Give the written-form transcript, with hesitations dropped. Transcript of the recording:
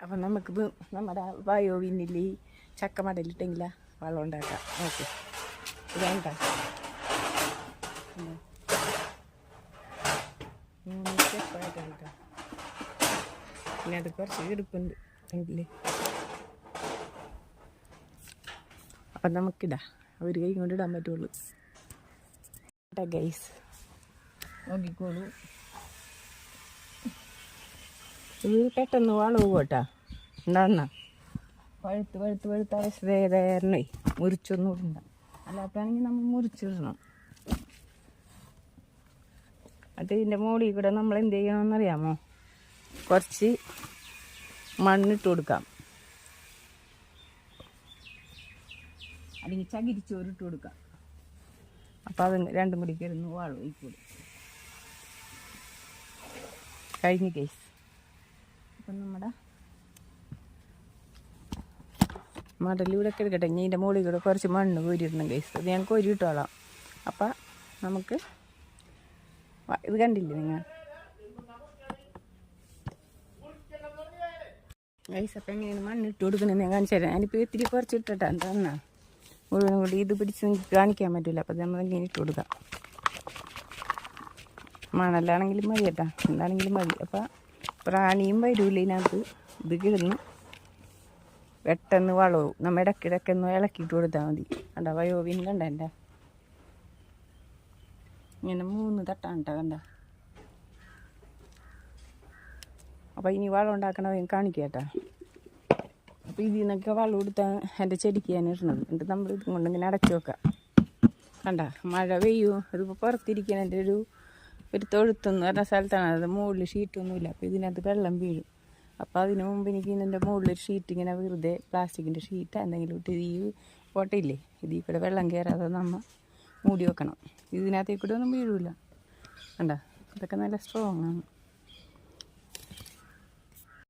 അപ്പം നമുക്കിത് നമ്മുടെ ബയോവിന്നിൽ ഈ ചക്ക മടലിട്ടെങ്കില വെള്ളം ഉണ്ടാക്കാം. ഓക്കെ, ഇതുണ്ടാക്കാം. 3 സ്റ്റെപ്പായിട്ട് എടുക്കാം. പിന്നെ അത് കുറച്ച് എടുപ്പുണ്ട് എങ്കിൽ അപ്പം നമുക്കിടാം. ഒരു കൈ കൊണ്ട് ഇടാൻ പറ്റുള്ളൂ. ഗൈസ് നോക്കിക്കോളൂ, ഇത് പെട്ടെന്ന് വളവ് കേട്ടാ. എന്താ പഴുത്ത അവസ്ഥയായിരുന്നേ മുറിച്ചൊന്നും ഇടണ്ട. അല്ലാത്താണെങ്കിൽ നമ്മൾ മുറിച്ചിടണം. അത് ഇതിൻ്റെ മുകളിൽ കൂടെ നമ്മൾ എന്ത് ചെയ്യണമെന്നറിയാമോ? കുറച്ച് മണ്ണിട്ട് കൊടുക്കാം, അല്ലെങ്കിൽ ചകിരിച്ചോറിട്ട് കൊടുക്കാം. അപ്പം അത് രണ്ടും കൂടി കയറുന്നു വാളും ഒഴിക്കൂടും. കഴിഞ്ഞ കേസ്. അപ്പം നമ്മുടെ മടലിലൂടെ ഒക്കെ എടുക്കട്ടെ. ഇനി ഇതിൻ്റെ മുകളിൽ കൂടെ കുറച്ച് മണ്ണ് കോരിയിടണം കേസ്. അത് ഞാൻ കോരിയിട്ടോളാം. അപ്പം നമുക്ക് ഇത് കണ്ടില്ലേ നിങ്ങൾ ഗൈസ്? അപ്പം എങ്ങനെയാണ് മണ്ണിട്ട് കൊടുക്കണമെന്ന് ഞാൻ കാണിച്ചു തരാം. ഞാനിപ്പോൾ ഇത്തിരി കുറച്ച് ഇട്ടിട്ടാ എന്താ മുഴുവനും കൂടി ഇത് പിടിച്ച് നിങ്ങൾക്ക് കാണിക്കാൻ പറ്റില്ല. അപ്പം നമ്മൾ ഇങ്ങനെ ഇട്ട് കൊടുക്കാം. മണലാണെങ്കിലും മതി കേട്ടാ, എന്താണെങ്കിലും മതി. അപ്പം പ്രാണിയും വരൂല ഇതിനകത്ത്. ഇത് കിടന്ന് പെട്ടെന്ന് വളവും. നമ്മൾ ഇടയ്ക്കിടയ്ക്കൊന്ന് ഇളക്കിയിട്ട് കൊടുത്താൽ മതി. കണ്ട വയോവിൻ കണ്ട എൻ്റെ ഇങ്ങനെ 3 തട്ടാണ് കേട്ടോ, കണ്ട. അപ്പം ഇനി വളം ഉണ്ടാക്കണത് കാണിക്കാം കേട്ടോ. അപ്പോൾ ഇതിൽ നിന്നൊക്കെ വളം കൊടുത്താൽ എൻ്റെ ചെടിക്ക് ഞാൻ ഇടണത്. എന്നിട്ട് നമ്മൾ ഇതും കൊണ്ട് ഇങ്ങനെ അടച്ചു വെക്കാം. കണ്ട മഴ പെയ്യൂ. ഇതിപ്പോൾ പുറത്തിരിക്കണം. എൻ്റെ ഒരു തൊഴുത്തെന്ന് പറഞ്ഞ സ്ഥലത്താണ്. അത് മുകളിൽ ഷീറ്റൊന്നുമില്ല. അപ്പോൾ ഇതിനകത്ത് വെള്ളം വീഴും. അപ്പോൾ അതിന് മുമ്പ് എനിക്ക് ഇതിൻ്റെ മുകളിലൊരു ഷീറ്റ് ഇങ്ങനെ വെറുതെ പ്ലാസ്റ്റിക്കിൻ്റെ ഷീറ്റ് എന്തെങ്കിലും ഇട്ട് ഈ ഓട്ടയില്ലേ ഇതിൽ കൂടെ വെള്ളം കയറാതെ നമ്മൾ മൂടി വെക്കണം. ഇതിനകത്തേക്കൂടെ ഒന്നും വീഴില്ല. കണ്ട ഇതൊക്കെ നല്ല സ്ട്രോങ് ആണ്.